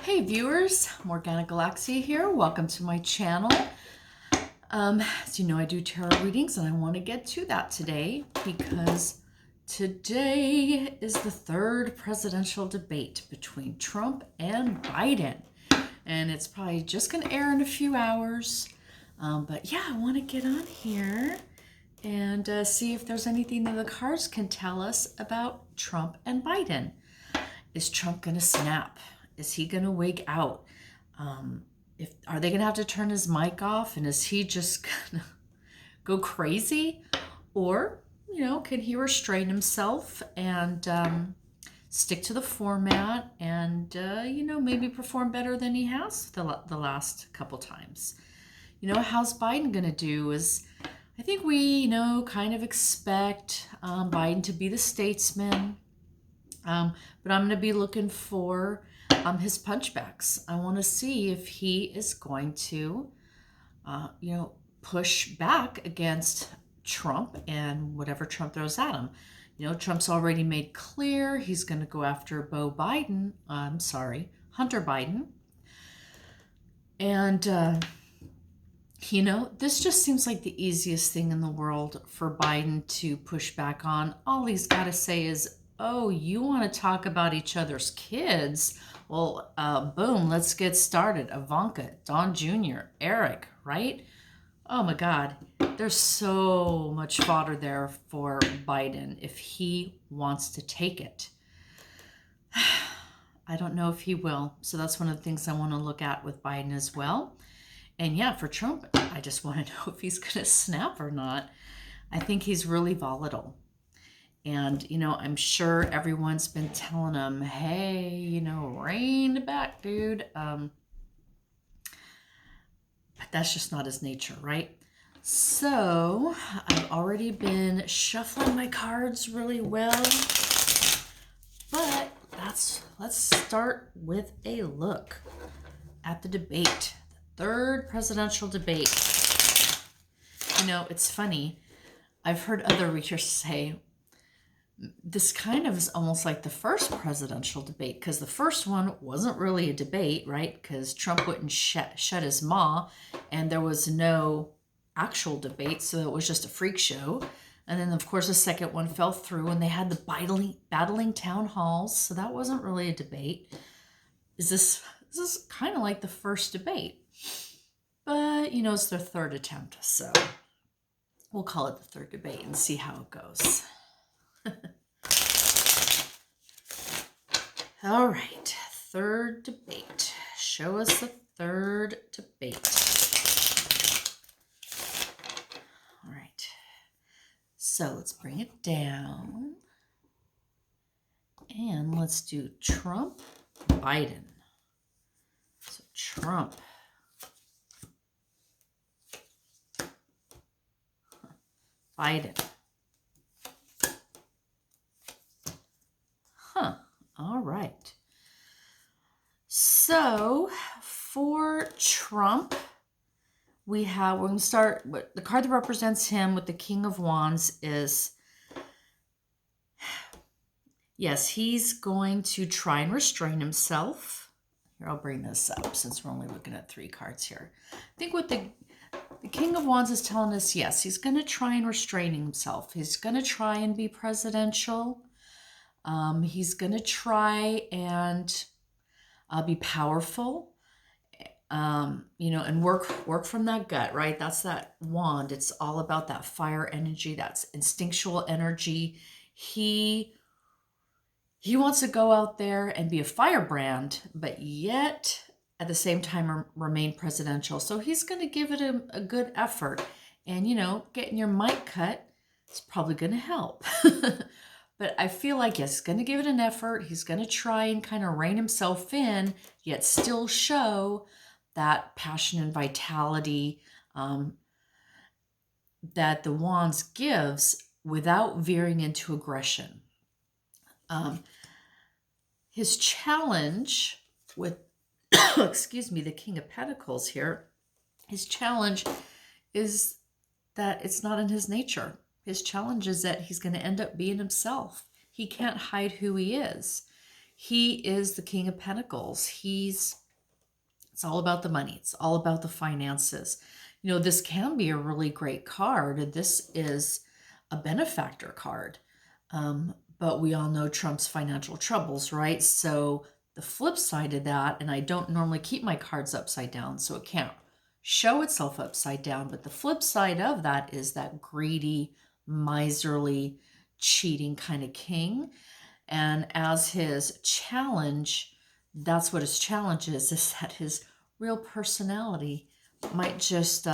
Hey viewers, Morgana Galaxia here. Welcome to my channel. As you know, I do tarot readings and I want to get to that today because today is the third presidential debate between Trump and Biden. And it's probably just going to air in a few hours. But yeah, I want to get on here and see if there's anything that the cards can tell us about Trump and Biden. Is Trump going to snap? Is he going to wig out? If are they going to have to turn his mic off, and is he just going to go crazy? Or, can he restrain himself and stick to the format and, maybe perform better than he has the last couple times? How's Biden going to do is, I think we, kind of expect Biden to be the statesman. But I'm going to be looking for his punchbacks. I want to see if he is going to, push back against Trump and whatever Trump throws at him. Trump's already made clear he's going to go after Hunter Biden. And, this just seems like the easiest thing in the world for Biden to push back on. All he's got to say is, oh, you want to talk about each other's kids? Well, boom, let's get started. Ivanka, Don Jr., Eric, right? Oh my God, there's so much fodder there for Biden if he wants to take it. I don't know if he will. So that's one of the things I want to look at with Biden as well. And yeah, for Trump, I just want to know if he's going to snap or not. I think he's really volatile. And, I'm sure everyone's been telling him, hey, rein it back, dude. But that's just not his nature, right? So I've already been shuffling my cards really well. But let's start with a look at the debate. The third presidential debate. It's funny. I've heard other readers say, this kind of is almost like the first presidential debate, because the first one wasn't really a debate, right? Because Trump wouldn't shut his maw and there was no actual debate, so it was just a freak show. And then, of course, the second one fell through and they had the battling town halls, so that wasn't really a debate. Is this kind of like the first debate? But, it's their third attempt, so we'll call it the third debate and see how it goes. All right, third debate. Show us the third debate. All right, so let's bring it down. And let's do Trump, Biden. So Trump. Biden. All right. So for Trump, we're going to start with the card that represents him with the King of Wands is, yes, he's going to try and restrain himself. Here, I'll bring this up since we're only looking at 3 cards here. I think what the King of Wands is telling us, yes, he's going to try and restrain himself. He's going to try and be presidential. He's going to try and be powerful, and work from that gut, right? That's that wand. It's all about that fire energy, that's instinctual energy. He wants to go out there and be a firebrand, but yet at the same time remain presidential. So he's going to give it a good effort. And, getting your mic cut is probably going to help. But I feel like, yes, he's going to give it an effort. He's going to try and kind of rein himself in, yet still show that passion and vitality that the Wands gives without veering into aggression. His challenge with, the King of Pentacles here, his challenge is that it's not in his nature. His challenge is that he's going to end up being himself. He can't hide who he is. He is the King of Pentacles. It's all about the money. It's all about the finances. This can be a really great card. This is a benefactor card. But we all know Trump's financial troubles, right? So the flip side of that, and I don't normally keep my cards upside down, so it can't show itself upside down. But the flip side of that is that greedy, miserly, cheating kind of king. And as his challenge, that's what his challenge is that his real personality might just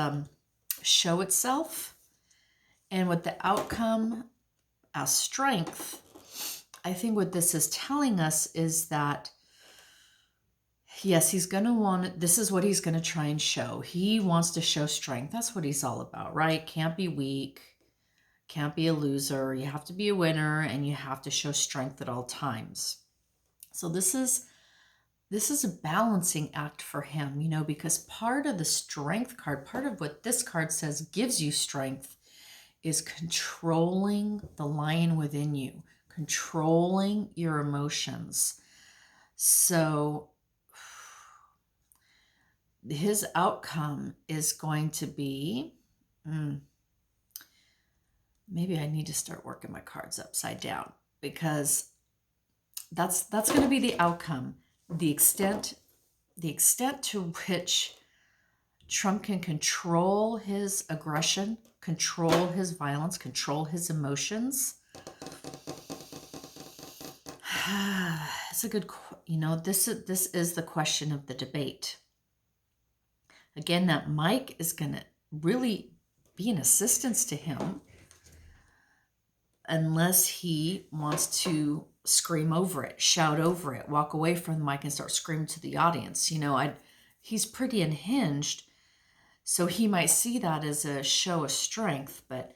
show itself. And with the outcome as strength, I think what this is telling us is that, yes, he's going to want, this is what he's going to try and show. He wants to show strength. That's what he's all about, right? Can't be weak, can't be a loser. You have to be a winner, and you have to show strength at all times. So this is a balancing act for him, because part of the strength card, part of what this card says gives you strength, is controlling the lion within you, controlling your emotions. So his outcome is going to be, maybe I need to start working my cards upside down, because that's going to be the outcome. The extent to which Trump can control his aggression, control his violence, control his emotions. It's a good, this is the question of the debate. Again, that mic is going to really be an assistance to him, unless he wants to scream over it, shout over it, walk away from the mic and start screaming to the audience. He's pretty unhinged, so he might see that as a show of strength. But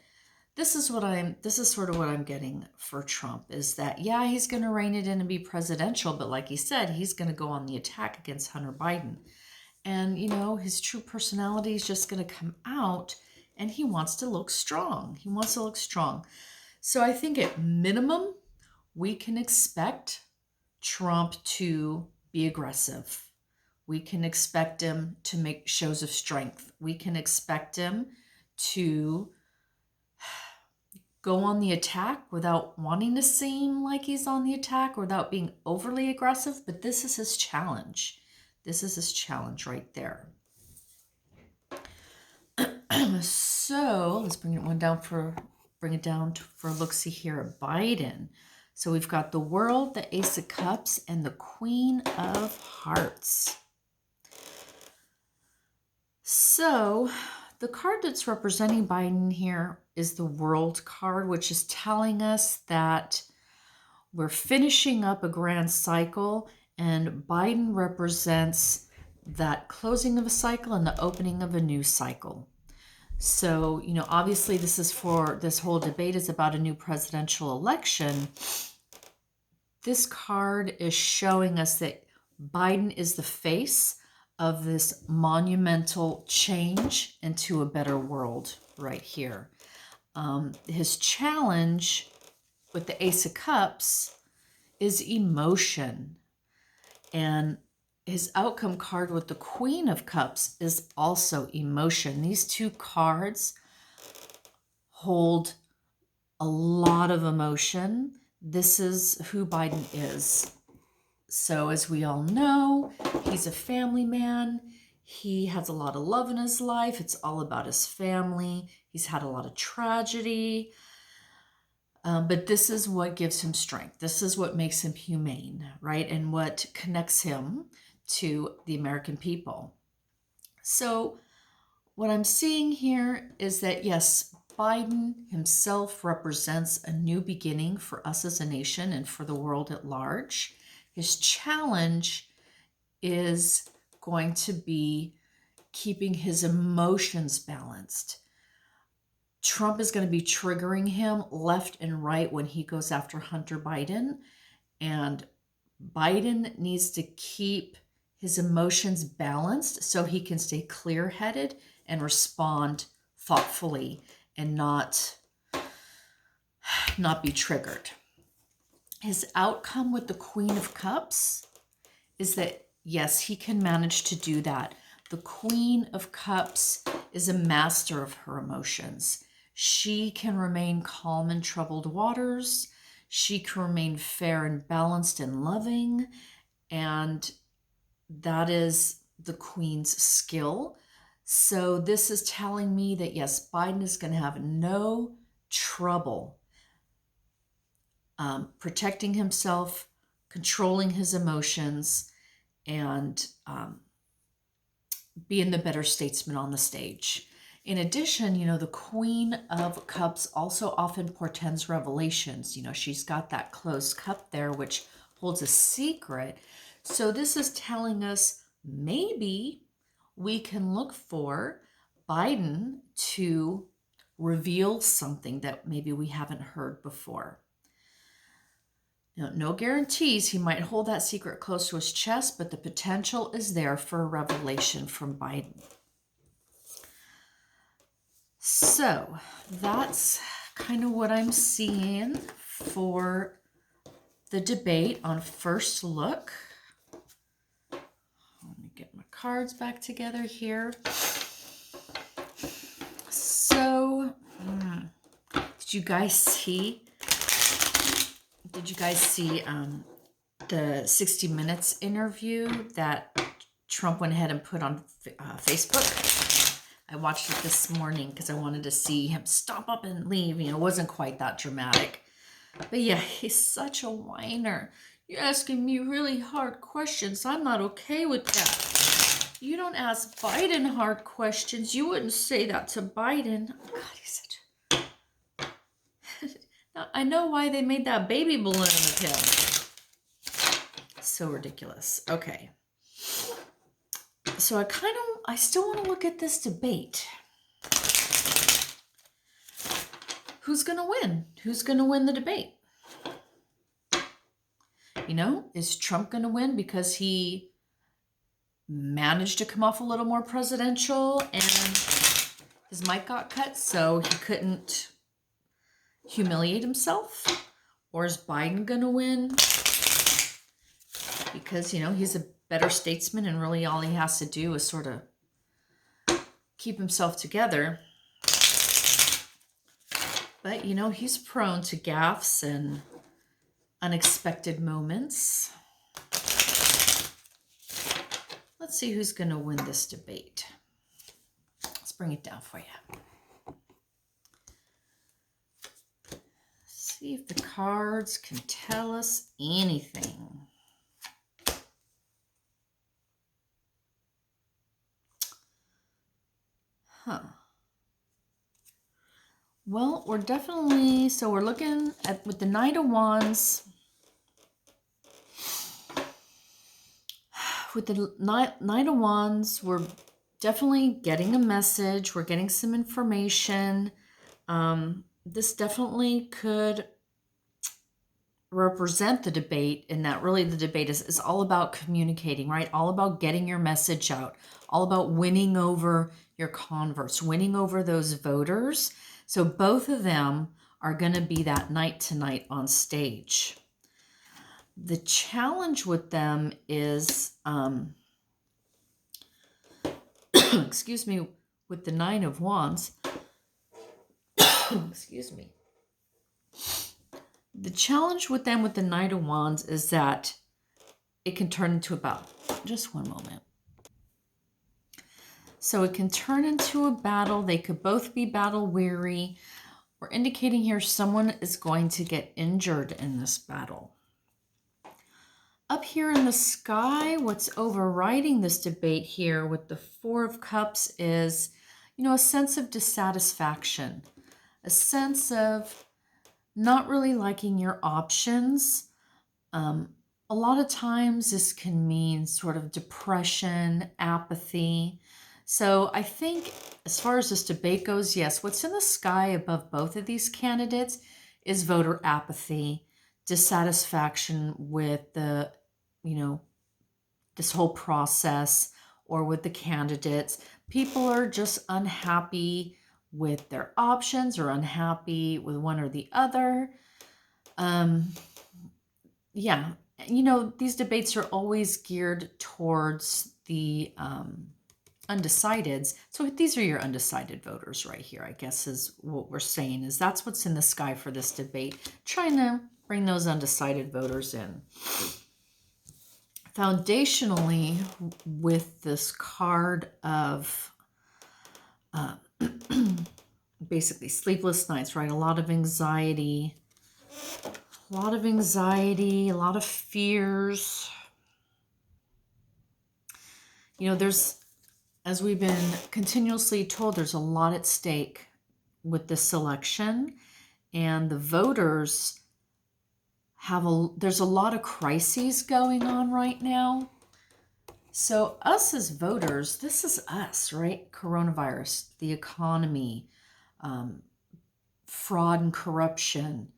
this is sort of what I'm getting for Trump, is that, yeah, he's going to rein it in and be presidential, but like he said, he's going to go on the attack against Hunter Biden. And, his true personality is just going to come out, and he wants to look strong. He wants to look strong. So I think at minimum, we can expect Trump to be aggressive. We can expect him to make shows of strength. We can expect him to go on the attack without wanting to seem like he's on the attack, or without being overly aggressive. But this is his challenge. This is his challenge right there. So let's bring it down for a look-see here at Biden. So we've got the World, the Ace of Cups, and the Queen of Hearts. So the card that's representing Biden here is the World card, which is telling us that we're finishing up a grand cycle, and Biden represents that closing of a cycle and the opening of a new cycle. So, obviously this whole debate is about a new presidential election. This card is showing us that Biden is the face of this monumental change into a better world right here. His challenge with the Ace of Cups is emotion. And his outcome card with the Queen of Cups is also emotion. These two cards hold a lot of emotion. This is who Biden is. So as we all know, he's a family man. He has a lot of love in his life. It's all about his family. He's had a lot of tragedy. But this is what gives him strength. This is what makes him humane, right? And what connects him to the American people. So what I'm seeing here is that, yes, Biden himself represents a new beginning for us as a nation and for the world at large. His challenge is going to be keeping his emotions balanced. Trump is going to be triggering him left and right when he goes after Hunter Biden. And Biden needs to keep his emotions balanced so he can stay clear-headed and respond thoughtfully and not be triggered. his outcome with the Queen of Cups is that, yes, he can manage to do that. The Queen of Cups is a master of her emotions. She can remain calm in troubled waters. She can remain fair and balanced and loving. And that is the Queen's skill. So this is telling me that, yes, Biden is going to have no trouble protecting himself, controlling his emotions, and being the better statesman on the stage. In addition, the Queen of Cups also often portends revelations. She's got that closed cup there, which holds a secret. So this is telling us maybe we can look for Biden to reveal something that maybe we haven't heard before. No guarantees. He might hold that secret close to his chest, but the potential is there for a revelation from Biden. So that's kind of what I'm seeing for the debate on first look. Let me get my cards back together here. So, did you guys see the 60 Minutes interview that Trump went ahead and put on Facebook? I watched it this morning because I wanted to see him stop up and leave. It wasn't quite that dramatic. But yeah, he's such a whiner. You're asking me really hard questions. I'm not okay with that. You don't ask Biden hard questions. You wouldn't say that to Biden. Oh, God, he's such a... Now, I know why they made that baby balloon of him. So ridiculous. Okay. So I still want to look at this debate. Who's going to win? Who's going to win the debate? Is Trump going to win because he managed to come off a little more presidential and his mic got cut so he couldn't humiliate himself? Or is Biden going to win because, he's a better statesman and really all he has to do is sort of keep himself together? But, he's prone to gaffes and unexpected moments. Let's see who's going to win this debate. Let's bring it down for you. See if the cards can tell us anything. Well, we're looking at, with the Knight of Wands, with the Knight of Wands, we're definitely getting a message. We're getting some information. This definitely could represent the debate in that really the debate is all about communicating, right? All about getting your message out, all about winning over your converts, winning over those voters. So both of them are going to be that night to night on stage. The challenge with them is, excuse me, with the Nine of Wands, excuse me. The challenge with them with the Knight of Wands is that it can turn into a battle. Just one moment. So it can turn into a battle. They could both be battle weary. We're indicating here someone is going to get injured in this battle. Up here in the sky, what's overriding this debate here with the Four of Cups is, a sense of dissatisfaction, a sense of not really liking your options. A lot of times this can mean sort of depression, apathy. So I think as far as this debate goes, yes, what's in the sky above both of these candidates is voter apathy, dissatisfaction with the, this whole process or with the candidates. People are just unhappy with their options or unhappy with one or the other. yeah, these debates are always geared towards the undecideds. So these are your undecided voters right here, I guess is what we're saying, is that's what's in the sky for this debate, trying to bring those undecided voters in. Foundationally, with this card of basically sleepless nights, right? A lot of anxiety, a lot of fears. There's, as we've been continuously told, there's a lot at stake with this election, and the voters there's a lot of crises going on right now. So us as voters, this is us, right? Coronavirus, the economy, fraud and corruption,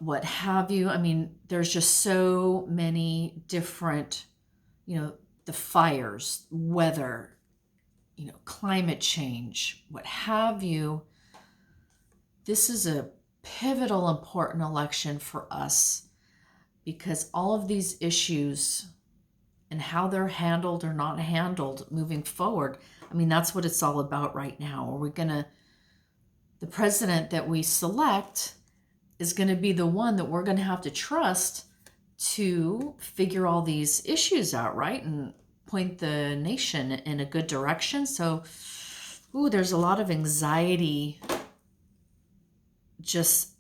what have you. I mean, there's just so many different, the fires, weather, climate change, what have you. This is a pivotal, important election for us because all of these issues and how they're handled or not handled moving forward, I mean, that's what it's all about right now. Are we the president that we select is going to be the one that we're going to have to trust to figure all these issues out, right? And point the nation in a good direction. So, there's a lot of anxiety just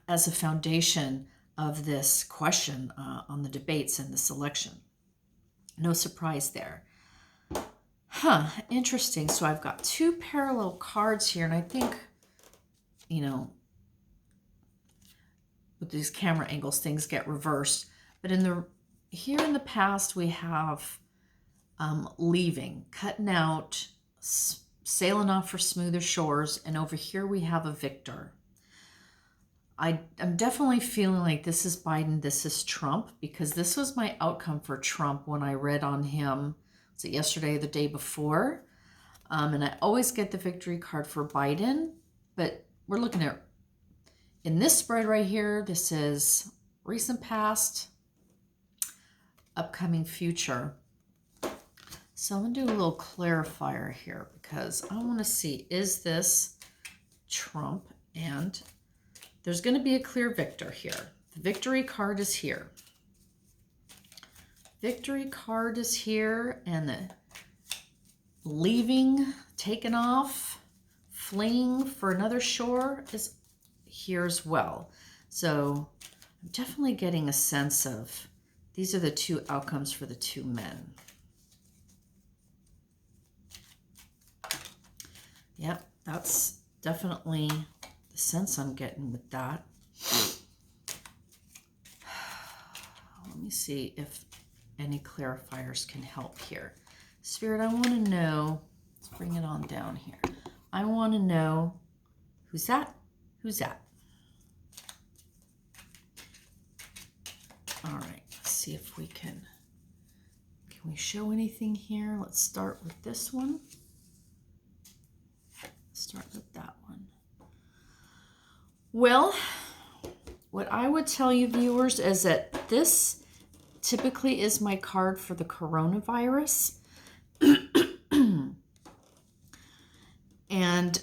as a foundation of this question on the debates and this election. No surprise there. Interesting. So I've got two parallel cards here, and I think, with these camera angles, things get reversed. But here in the past, we have leaving, cutting out, sailing off for smoother shores, and over here we have a victor. I'm definitely feeling like this is Biden, this is Trump, because this was my outcome for Trump when I read on him, was it yesterday or the day before? And I always get the victory card for Biden, but we're looking at, in this spread right here, this is recent past, upcoming future. So I'm going to do a little clarifier here because I want to see, is this Trump? And there's going to be a clear victor here. The victory card is here. Victory card is here, and the leaving, taking off, fleeing for another shore is here as well. So I'm definitely getting a sense of these are the two outcomes for the two men. Yep, that's definitely the sense I'm getting with that. Let me see if any clarifiers can help here. Spirit, I want to know, let's bring it on down here. I want to know, who's that? Who's that? All right, let's see if we can we show anything here? Let's start with this one. Start with that one. Well, what I would tell you, viewers, is that this typically is my card for the coronavirus. And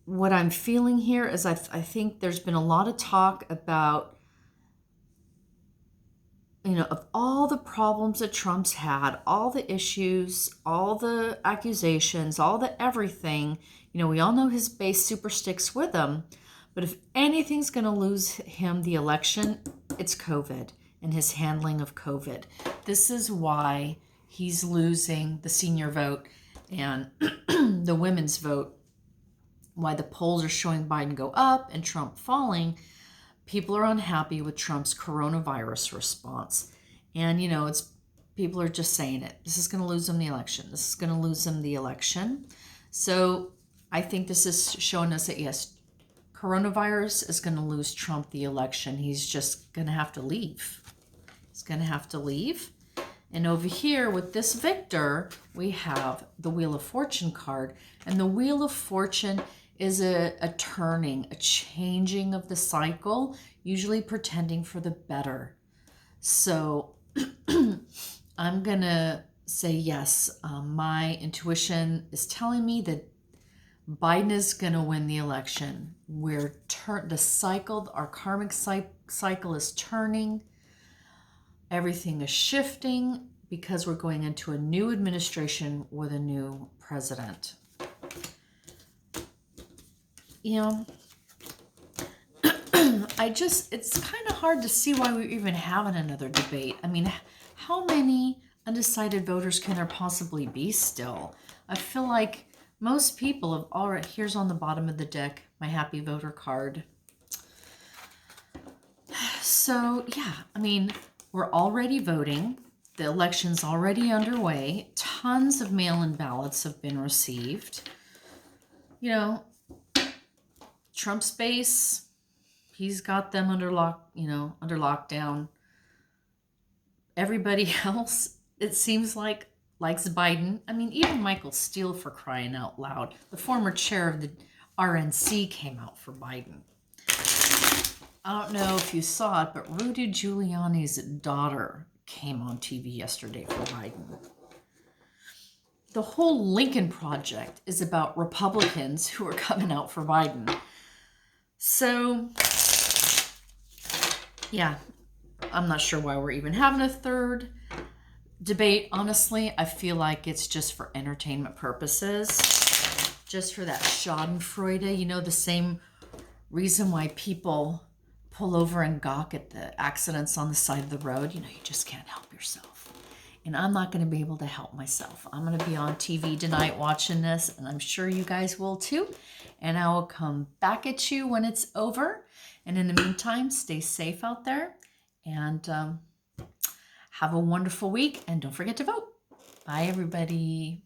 what I'm feeling here is I think there's been a lot of talk about, of all the problems that Trump's had, all the issues, all the accusations, all the everything. We all know his base super sticks with him. But if anything's going to lose him the election, it's COVID and his handling of COVID. This is why he's losing the senior vote and the women's vote, why the polls are showing Biden go up and Trump falling. People are unhappy with Trump's coronavirus response. And, people are just saying it. This is going to lose him the election. This is going to lose him the election. So I think this is showing us that, yes, coronavirus is going to lose Trump the election. He's just going to have to leave. He's going to have to leave. And over here with this victor, we have the Wheel of Fortune card. And the Wheel of Fortune is a turning, a changing of the cycle, usually pretending for the better. So I'm going to say yes. My intuition is telling me that Biden is going to win the election. The cycle, our karmic cycle is turning. Everything is shifting because we're going into a new administration with a new president. You know, it's kind of hard to see why we're even having another debate. I mean, how many undecided voters can there possibly be still? I feel like most people have already, here's on the bottom of the deck, my happy voter card. So yeah, I mean, we're already voting. The election's already underway. Tons of mail-in ballots have been received. You know, Trump's base, he's got them under lockdown. Everybody else, it seems like, likes Biden. I mean, even Michael Steele, for crying out loud, the former chair of the RNC, came out for Biden. I don't know if you saw it, but Rudy Giuliani's daughter came on TV yesterday for Biden. The whole Lincoln Project is about Republicans who are coming out for Biden. So, yeah, I'm not sure why we're even having a third debate. Honestly, I feel like it's just for entertainment purposes, just for that schadenfreude, you know, the same reason why people pull over and gawk at the accidents on the side of the road. You know, you just can't help yourself. And I'm not going to be able to help myself. I'm going to be on TV tonight watching this, and I'm sure you guys will too. And I will come back at you when it's over. And in the meantime, stay safe out there, and have a wonderful week. And don't forget to vote. Bye, everybody.